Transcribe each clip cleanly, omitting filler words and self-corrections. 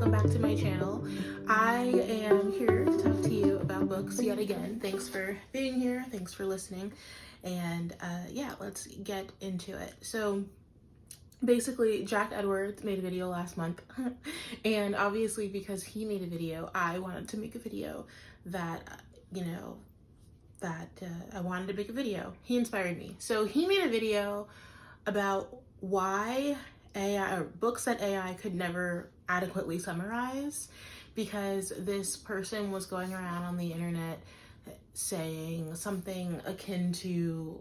welcome back to my channel. I am here to talk to you about books yet again. Thanks for being here, thanks for listening, and yeah, let's get into it. So basically, Jack Edwards made a video last month, and obviously because he made a video, I wanted to make a video that, I wanted to make a video. He inspired me. So he made a video about why AI, or books that AI could never adequately summarize, because this person was going around on the internet saying something akin to,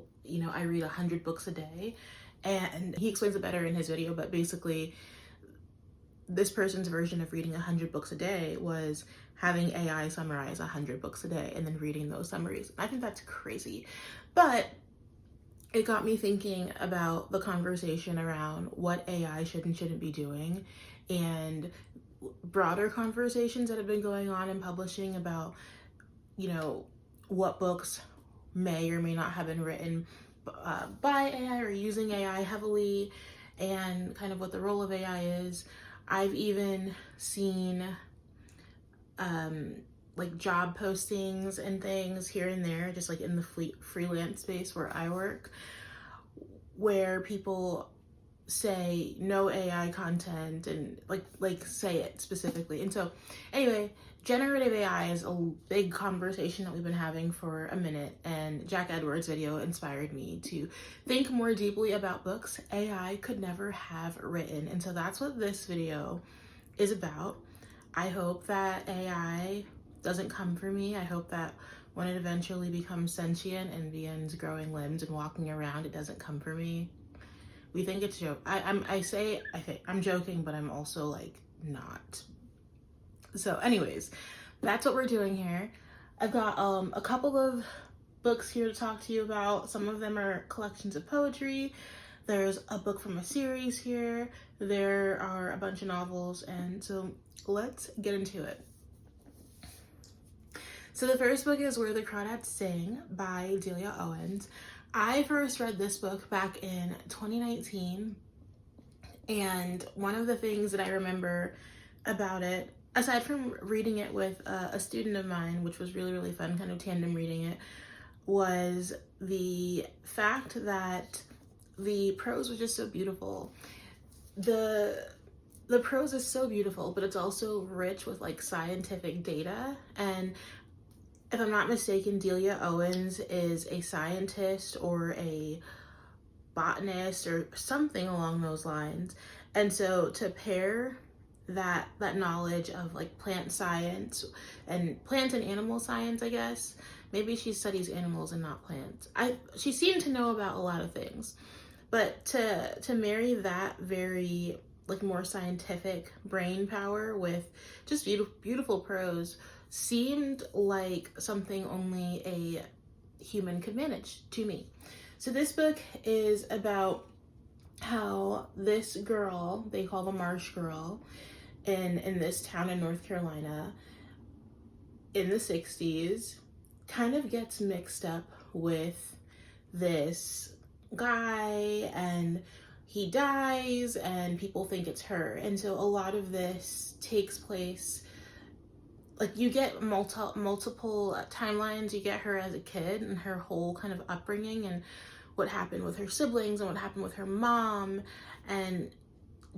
I read 100 books a day. And he explains it better in his video, but basically this person's version of reading 100 books a day was having AI summarize 100 books a day and then reading those summaries. I think that's crazy. But it got me thinking about the conversation around what AI should and shouldn't be doing, and broader conversations that have been going on in publishing about, what books may or may not have been written by AI or using AI heavily, and kind of what the role of AI is. I've even seen like job postings and things here and there, just like in the freelance space where I work, where people say no AI content and like say it specifically. And so anyway, generative AI is a big conversation that we've been having for a minute, and Jack Edwards' video inspired me to think more deeply about books AI could never have written. And so that's what this video is about. I hope that AI doesn't come for me. I hope that when it eventually becomes sentient and begins growing limbs and walking around, it doesn't come for me. We think it's joke. I'm joking, but I'm also like not. So anyways, that's what we're doing here. I've got a couple of books here to talk to you about. Some of them are collections of poetry. There's a book from a series here. There are a bunch of novels, and so let's get into it. So the first book is Where the Crawdads Sing by Delia Owens. I first read this book back in 2019, and one of the things that I remember about it, aside from reading it with a student of mine, which was really, really fun, kind of tandem reading it, was the fact that the prose was just so beautiful. The prose is so beautiful, but it's also rich with like scientific data. And if I'm not mistaken, Delia Owens is a scientist or a botanist or something along those lines. And so to pair that knowledge of like plant science and plant and animal science, I guess, maybe she studies animals and not plants. She seemed to know about a lot of things, but to marry that very like more scientific brain power with just beautiful prose seemed like something only a human could manage to me. So this book is about how this girl, they call the Marsh Girl, in this town in North Carolina in the 60s, kind of gets mixed up with this guy, and he dies and people think it's her. And so a lot of this takes place, like you get multiple timelines. You get her as a kid and her whole kind of upbringing and what happened with her siblings and what happened with her mom, and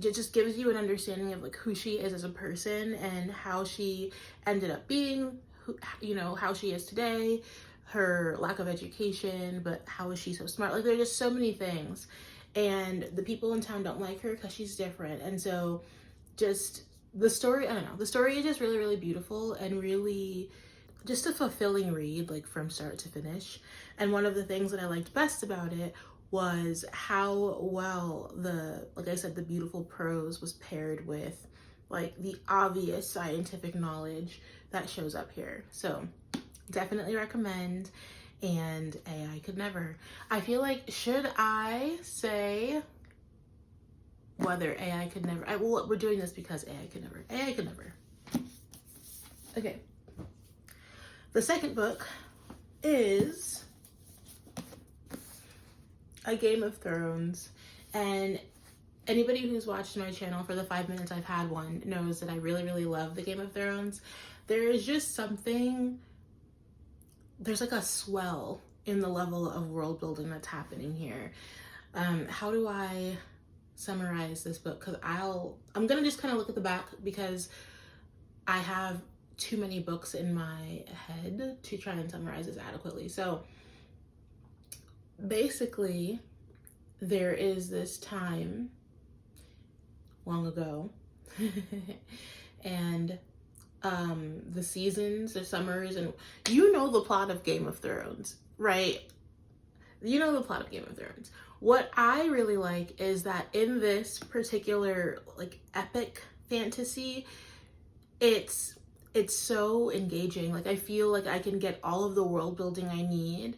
it just gives you an understanding of like who she is as a person and how she ended up being, how she is today, her lack of education, but how is she so smart? Like there's just so many things, and the people in town don't like her because she's different. And so just the story, I don't know, the story is just really, really beautiful and really just a fulfilling read, like from start to finish. And one of the things that I liked best about it was how well like I said, the beautiful prose was paired with like the obvious scientific knowledge that shows up here. So definitely recommend. And AI could never. I feel like, should I say whether AI could never? Well, we're doing this because AI could never. AI could never. Okay. The second book is A Game of Thrones, and anybody who's watched my channel for the 5 minutes I've had one knows that I really, really love the Game of Thrones. There is just something, there's like a swell in the level of world building that's happening here. How do I summarize this book? Because I'm gonna just kind of look at the back because I have too many books in my head to try and summarize this adequately. So basically, there is this time long ago and the seasons, the summers, and you know the plot of Game of Thrones, right? You know the plot of Game of Thrones. What I really like is that in this particular like epic fantasy, it's so engaging. Like I feel like I can get all of the world building I need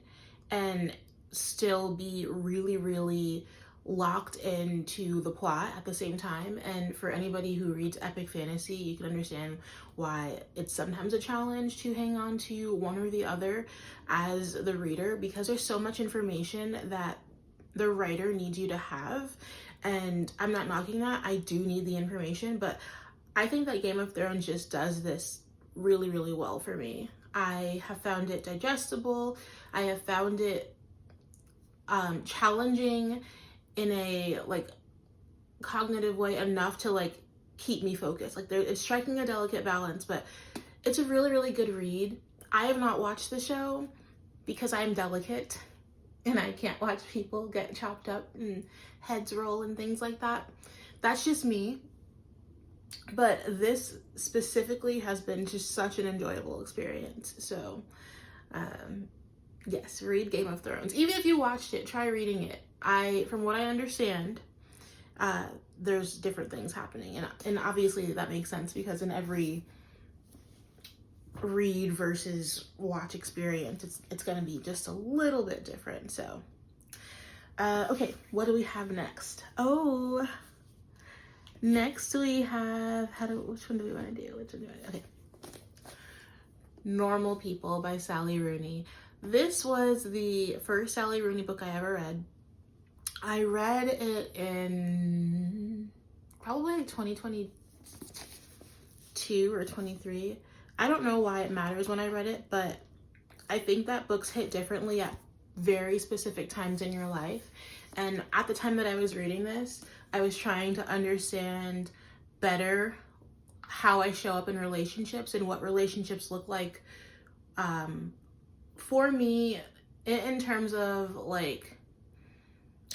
and still be really, really locked into the plot at the same time. And for anybody who reads epic fantasy, you can understand why it's sometimes a challenge to hang on to one or the other as the reader, because there's so much information that the writer needs you to have. And I'm not knocking that. I do need the information, but I think that Game of Thrones just does this really, really well for me. I have found it digestible. I have found it challenging in a like cognitive way enough to like keep me focused. Like it's striking a delicate balance, but it's a really, really good read. I have not watched the show because I'm delicate and I can't watch people get chopped up and heads roll and things like that. That's just me. But this specifically has been just such an enjoyable experience. So yes, read Game of Thrones. Even if you watched it, try reading it. From what I understand, there's different things happening. And obviously that makes sense because in every read versus watch experience, it's going to be just a little bit different. So, okay, what do we have next? Oh, next we have, which one do we want to do? Okay. Normal People by Sally Rooney. This was the first Sally Rooney book I ever read. I read it in probably like 2022 or 23. I don't know why it matters when I read it, but I think that books hit differently at very specific times in your life. And at the time that I was reading this, I was trying to understand better how I show up in relationships and what relationships look like for me in terms of like,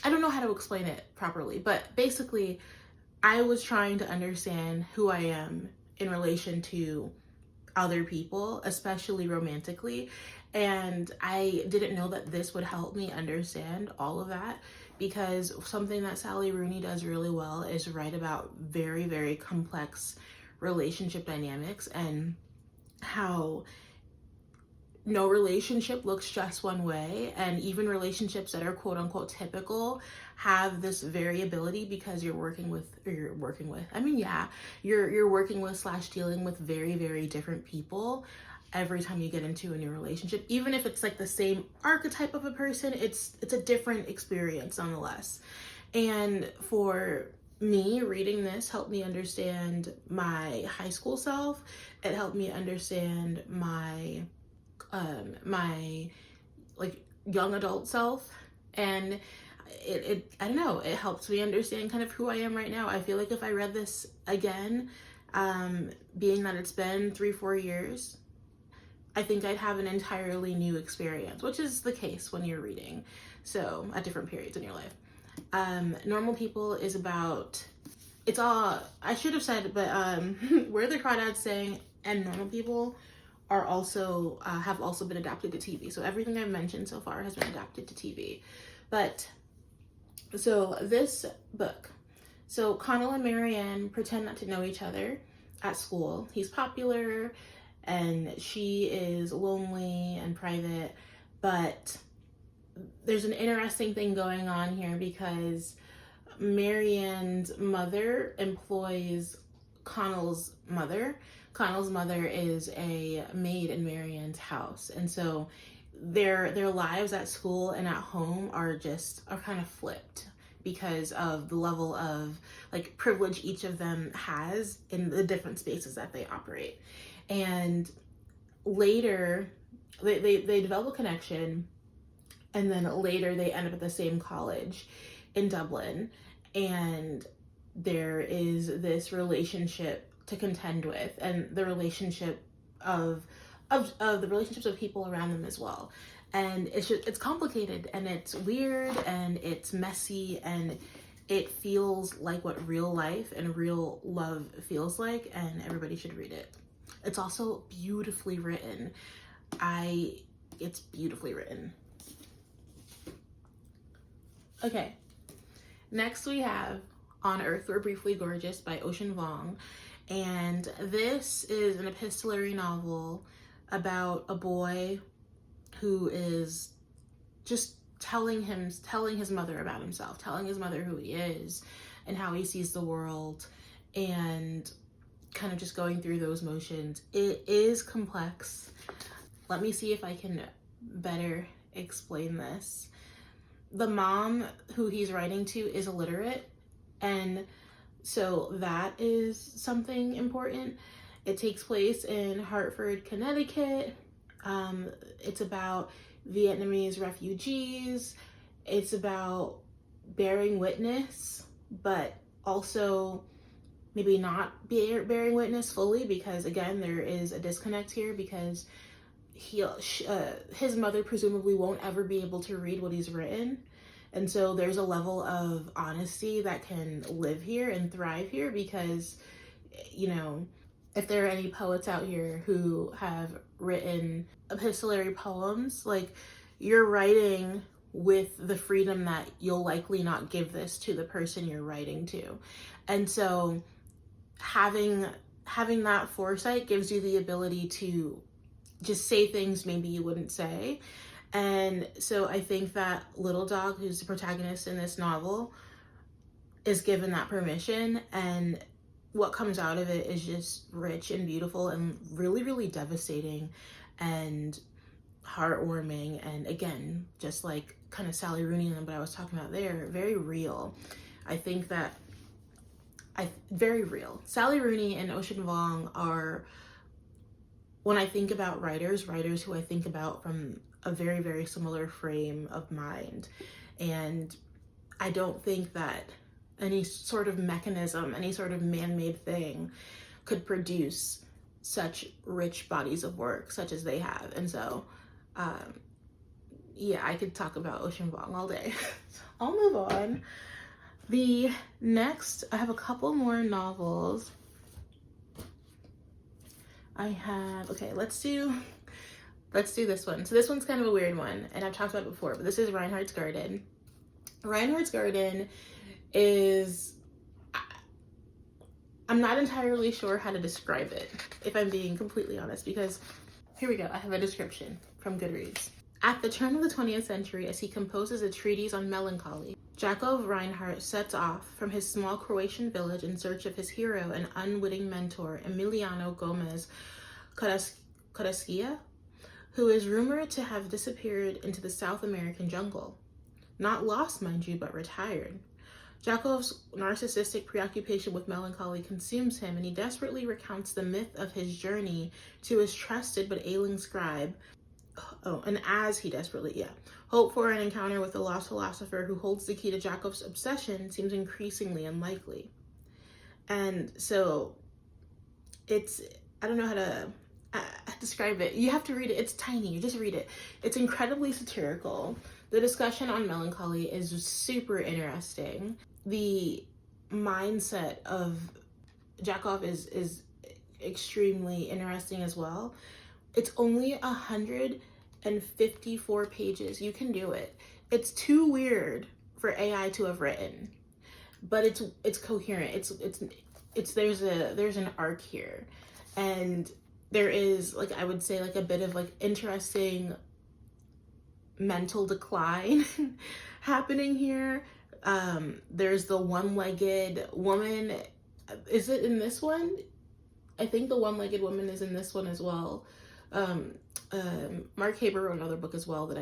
I don't know how to explain it properly, but basically I was trying to understand who I am in relation to other people, especially romantically. And I didn't know that this would help me understand all of that, because something that Sally Rooney does really well is write about very, very complex relationship dynamics and how no relationship looks just one way, and even relationships that are quote unquote typical have this variability because you're working with slash dealing with very, very different people every time you get into a new relationship. Even if it's like the same archetype of a person, it's a different experience nonetheless. And for me, reading this helped me understand my high school self. It helped me understand my like young adult self, and it I don't know, it helps me understand kind of who I am right now. I feel like if I read this again, being that it's been 3-4 years, I think I'd have an entirely new experience, which is the case when you're reading, so at different periods in your life. Normal People is about, it's all, I should have said, but Where the Crawdads Sing and Normal People are also have also been adapted to TV. So everything I've mentioned so far has been adapted to TV. But so this book, so Connell and Marianne pretend not to know each other at school. He's popular and she is lonely and private, but there's an interesting thing going on here because Marianne's mother employs Connell's mother. Connell's mother is a maid in Marianne's house, and so their lives at school and at home are kind of flipped because of the level of like privilege each of them has in the different spaces that they operate. And later they develop a connection, and then later they end up at the same college in Dublin, and there is this relationship to contend with, and the relationship of the relationships of people around them as well. And it's complicated, and it's weird, and it's messy, and it feels like what real life and real love feels like, and everybody should read it. It's also beautifully written. It's beautifully written. Okay, next we have On Earth We're Briefly Gorgeous by Ocean Vuong. And this is an epistolary novel about a boy who is just telling his mother about himself, telling his mother who he is and how he sees the world, and kind of just going through those motions. It is complex. Let me see if I can better explain this. The mom who he's writing to is illiterate, and so that is something important. It takes place in Hartford, Connecticut. It's about Vietnamese refugees. It's about bearing witness, but also maybe not bearing witness fully, because again, there is a disconnect here, because his mother presumably won't ever be able to read what he's written. And so there's a level of honesty that can live here and thrive here, because, you know, if there are any poets out here who have written epistolary poems, like, you're writing with the freedom that you'll likely not give this to the person you're writing to. And so having that foresight gives you the ability to just say things maybe you wouldn't say. And so I think that Little Dog, who's the protagonist in this novel, is given that permission, and what comes out of it is just rich and beautiful and really, really devastating and heartwarming. And again, just like kind of Sally Rooney and what I was talking about there, very real. I think that very real. Sally Rooney and Ocean Vuong are, when I think about writers who I think about from a very, very similar frame of mind. And I don't think that any sort of mechanism, any sort of man-made thing could produce such rich bodies of work such as they have. And so, yeah, I could talk about Ocean Vuong all day. I'll move on. The next, I have a couple more novels. Okay, let's do this one. So this one's kind of a weird one, and I've talked about it before, but this is Reinhardt's Garden. Reinhardt's Garden is, I'm not entirely sure how to describe it, if I'm being completely honest, because here we go. I have a description from Goodreads. At the turn of the 20th century, as he composes a treatise on melancholy, Jakov Reinhardt sets off from his small Croatian village in search of his hero and unwitting mentor, Emiliano Gomez Carrasquilla, who is rumored to have disappeared into the South American jungle. Not lost, mind you, but retired. Jakov's narcissistic preoccupation with melancholy consumes him, and he desperately recounts the myth of his journey to his trusted but ailing scribe. And as he desperately, hope for an encounter with the lost philosopher who holds the key to Jakov's obsession seems increasingly unlikely. And so it's, I don't know how to describe it. You have to read it. It's tiny. You just read it. It's incredibly satirical. The discussion on melancholy is super interesting. The mindset of Jakov is extremely interesting as well. It's only 154 pages. You can do it. It's too weird for AI to have written, but it's coherent. There's an arc here, and there is, like, I would say, like a bit of like interesting mental decline happening here. There's the one-legged woman. Is it in this one? I think the one-legged woman is in this one as well. Mark Haber wrote another book as well that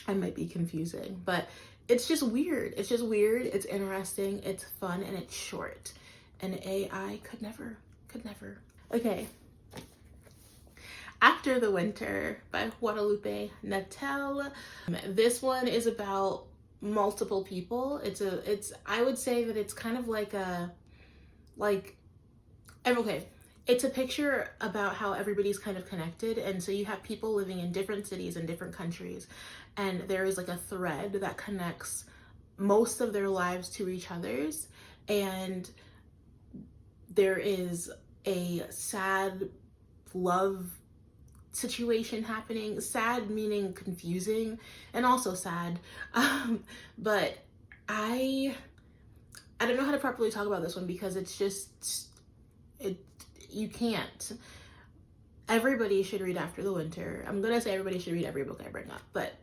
I might be confusing, but it's just weird. It's just weird. It's interesting. It's fun, and it's short. And AI could never, could never. Okay. After the Winter by Guadalupe Natel. This one is about multiple people. I would say that it's kind of like okay, it's a picture about how everybody's kind of connected. And so you have people living in different cities and different countries, and there is like a thread that connects most of their lives to each other's. And there is a sad love situation happening. Sad meaning confusing, and also sad. But I don't know how to properly talk about this one, because it's just, you can't. Everybody should read After the Winter. I'm gonna say everybody should read every book I bring up, but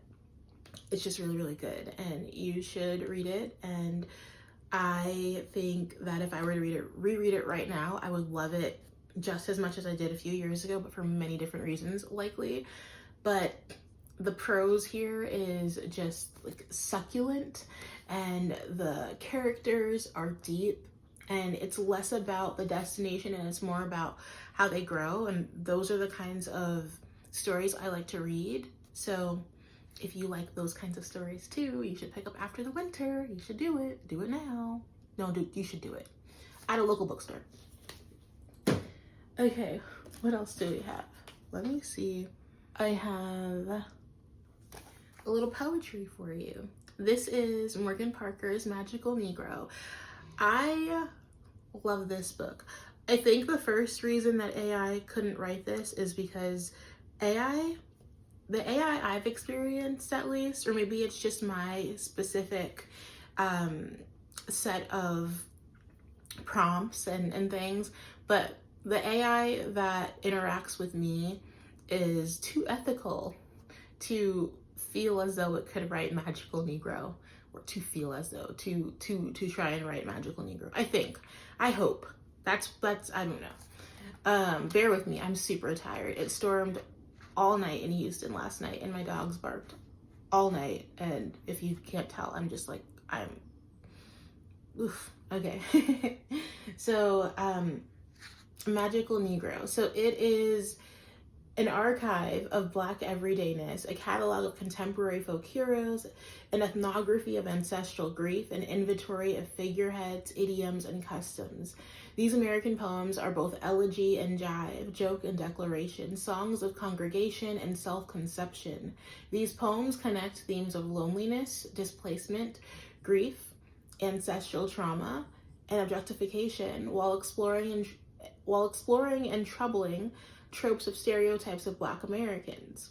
it's just really, really good, and you should read it. And I think that if I were to reread it right now, I would love it just as much as I did a few years ago, but for many different reasons, likely. But the prose here is just like succulent, and the characters are deep, and it's less about the destination and it's more about how they grow. And those are the kinds of stories I like to read. So if you like those kinds of stories too, you should pick up After the Winter. You should do it. Do it now. No, you should do it at a local bookstore. Okay, what else do we have? Let me see. I have a little poetry for you. This is Morgan Parker's Magical Negro. I love this book. I think the first reason that AI couldn't write this is because the AI I've experienced, at least, or maybe it's just my specific set of prompts and things, but the AI that interacts with me is too ethical to feel as though it could write Magical Negro, or to feel as though to try and write Magical Negro. I hope. That's I don't know. Bear with me. I'm super tired. It stormed all night in Houston last night, and my dogs barked all night. And if you can't tell, I'm just like, oof. Okay. So, Magical Negro. So it is an archive of Black everydayness, a catalog of contemporary folk heroes, an ethnography of ancestral grief, an inventory of figureheads, idioms, and customs. These American poems are both elegy and jive, joke and declaration, songs of congregation and self-conception. These poems connect themes of loneliness, displacement, grief, ancestral trauma, and objectification, while exploring and troubling tropes of stereotypes of Black Americans.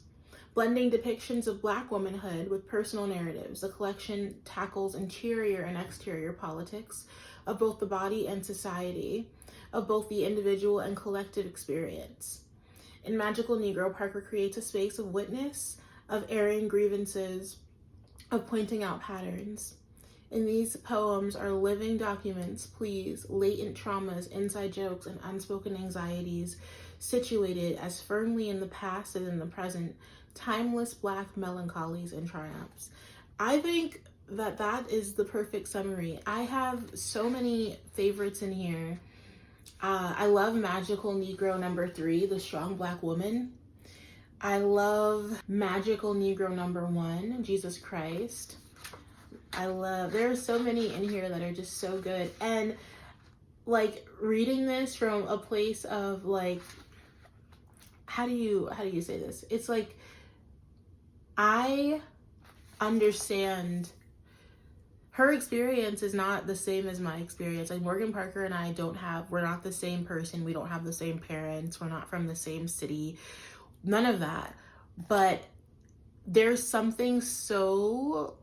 Blending depictions of Black womanhood with personal narratives, the collection tackles interior and exterior politics of both the body and society, of both the individual and collective experience. In Magical Negro, Parker creates a space of witness, of airing grievances, of pointing out patterns. In these poems are living documents, pleas, latent traumas, inside jokes, and unspoken anxieties, situated as firmly in the past as in the present, timeless Black melancholies and triumphs. I think that is the perfect summary. I have so many favorites in here. I love Magical Negro number 3, The Strong Black Woman. I love Magical Negro number 1, Jesus Christ. There are so many in here that are just so good. And like reading this from a place of like, how do you say this? It's like, I understand her experience is not the same as my experience. Like Morgan Parker and I we're not the same person. We don't have the same parents. We're not from the same city. None of that. But there's something so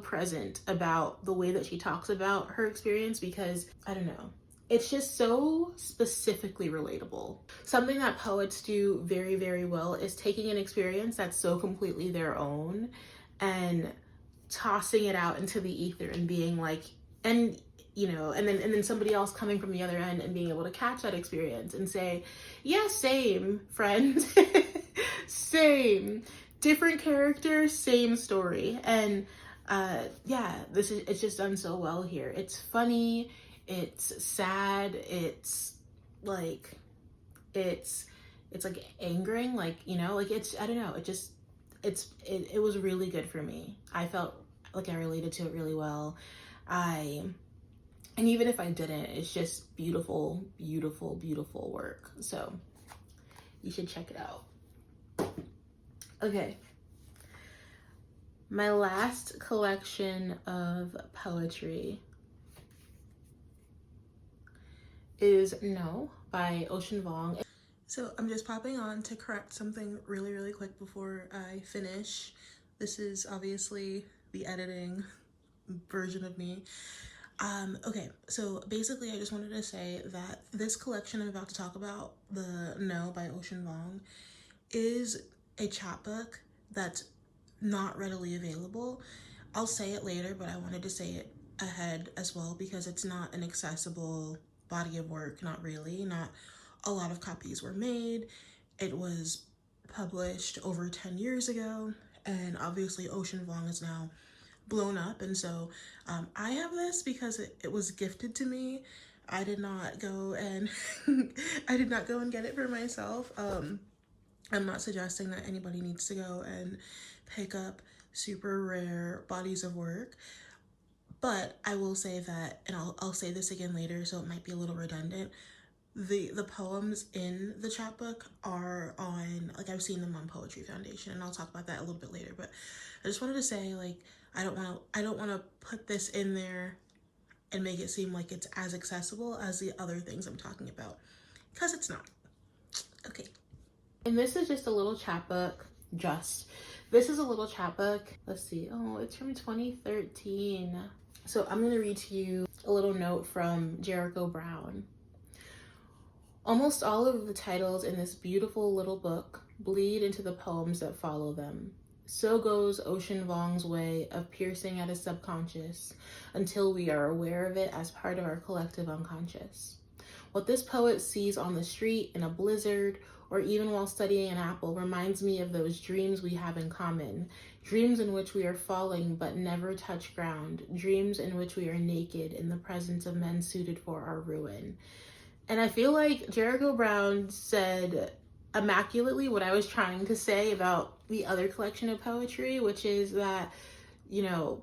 present about the way that she talks about her experience, because I don't know, it's just so specifically relatable. Something that poets do very, very well is taking an experience that's so completely their own and tossing it out into the ether and being like, and then somebody else coming from the other end and being able to catch that experience and say, yeah, same, friend. Same. different characters, same story. And yeah, it's just done so well here. It's funny, it's sad, it's like it's like angering, like, you know, like it's, I don't know, it was really good for me. I felt like I related to it really well. And even if I didn't, it's just beautiful, beautiful, beautiful work. So you should check it out. Okay. My last collection of poetry is No by Ocean Vuong. So I'm just popping on to correct something really, really quick before I finish. This is obviously the editing version of me. Okay, so basically I just wanted to say that this collection I'm about to talk about, the No by Ocean Vuong, is a chapbook that's not readily available. I'll say it later, but I wanted to say it ahead as well because it's not an accessible body of work, not really. Not a lot of copies were made. It was published over 10 years ago, and obviously Ocean Vuong is now blown up, and so I have this because it was gifted to me. I did not go and I did not go and get it for myself. I'm not suggesting that anybody needs to go and pick up super rare bodies of work, but I will say that, and I'll say this again later, so it might be a little redundant. The poems in the chapbook are on, like, I've seen them on Poetry Foundation, and I'll talk about that a little bit later. But I just wanted to say, like, I don't want to put this in there and make it seem like it's as accessible as the other things I'm talking about, because it's not. Okay. And this is just a little chapbook. This is a little chapbook. Let's see. Oh, it's from 2013. So I'm going to read to you a little note from Jericho Brown. Almost all of the titles in this beautiful little book bleed into the poems that follow them. So goes Ocean Vuong's way of piercing at his subconscious until we are aware of it as part of our collective unconscious. What this poet sees on the street, in a blizzard, or even while studying an apple reminds me of those dreams we have in common, dreams in which we are falling but never touch ground, dreams in which we are naked in the presence of men suited for our ruin. And I feel like Jericho Brown said immaculately what I was trying to say about the other collection of poetry, which is that, you know,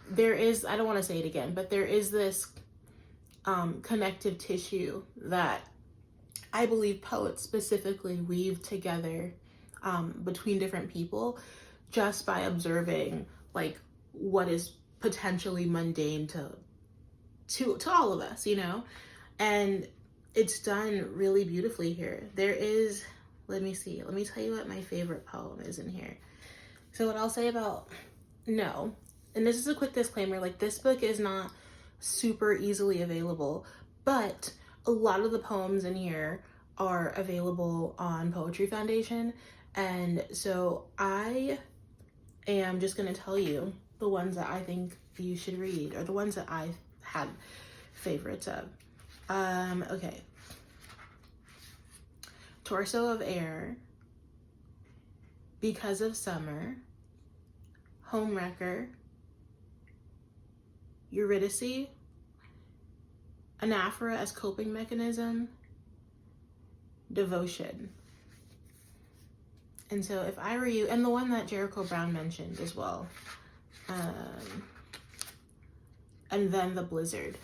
there is, I don't want to say it again, but there is this connective tissue that I believe poets specifically weave together between different people just by observing, like, what is potentially mundane to all of us, you know? And it's done really beautifully here. There is, let me tell you what my favorite poem is in here. So what I'll say about No, and this is a quick disclaimer, like, this book is not super easily available, but a lot of the poems in here are available on Poetry Foundation. And so I am just going to tell you the ones that I think you should read, or the ones that I had favorites of. Okay. Torso of Air, Because of Summer, Homewrecker, Eurydice, Anaphora as Coping Mechanism, Devotion. And so if I were you, and the one that Jericho Brown mentioned as well, and then The Blizzard.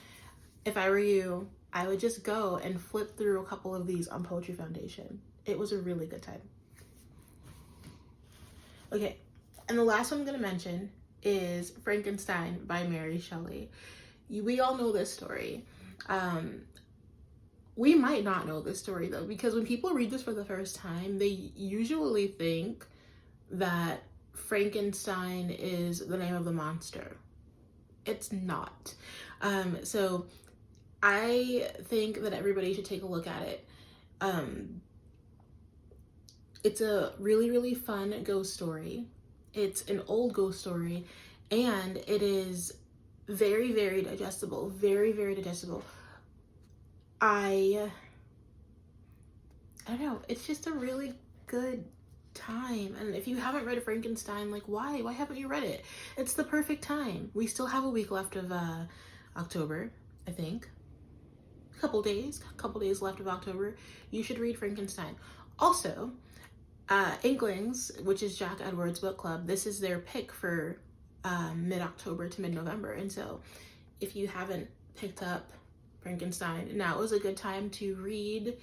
If I were you, I would just go and flip through a couple of these on Poetry Foundation. It was a really good time. Okay, and the last one I'm gonna mention is Frankenstein by Mary Shelley. We all know this story. We might not know this story though, because when people read this for the first time, they usually think that Frankenstein is the name of the monster. It's not. So I think that everybody should take a look at it. It's a really, really fun ghost story. It's an old ghost story, and it is very, very digestible. Very, very digestible. I don't know. It's just a really good time. And if you haven't read Frankenstein, like, why haven't you read it? It's the perfect time. We still have a week left of October, I think. Couple days left of October. You should read Frankenstein. Also, Inklings, which is Jack Edwards' book club, this is their pick for mid-October to mid-November. And so if you haven't picked up Frankenstein, now is a good time to read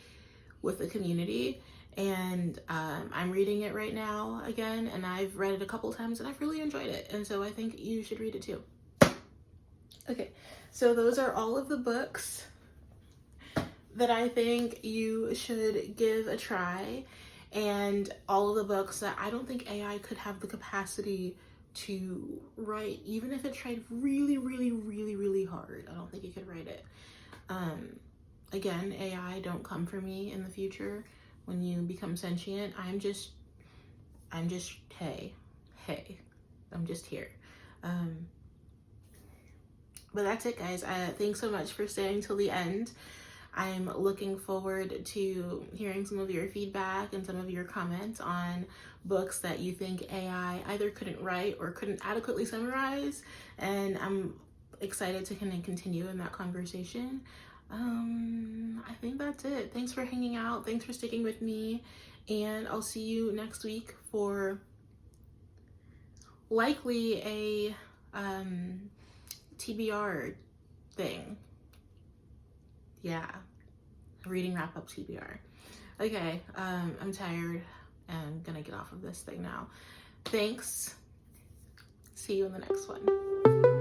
with the community. And I'm reading it right now again, and I've read it a couple times and I've really enjoyed it. And so I think you should read it too. Okay, so those are all of the books that I think you should give a try, and all of the books that I don't think AI could have the capacity to write, even if it tried really, really, really, really hard. I don't think it could write it. Again, AI, don't come for me in the future when you become sentient. I'm just, hey, I'm just here. But that's it, guys. Thanks so much for staying till the end. I'm looking forward to hearing some of your feedback and some of your comments on books that you think AI either couldn't write or couldn't adequately summarize. And I'm excited to kind of continue in that conversation. I think that's it. Thanks for hanging out. Thanks for sticking with me. And I'll see you next week for likely a TBR thing. Yeah, reading wrap up TBR. Okay, I'm tired. I'm gonna get off of this thing now. Thanks. See you in the next one.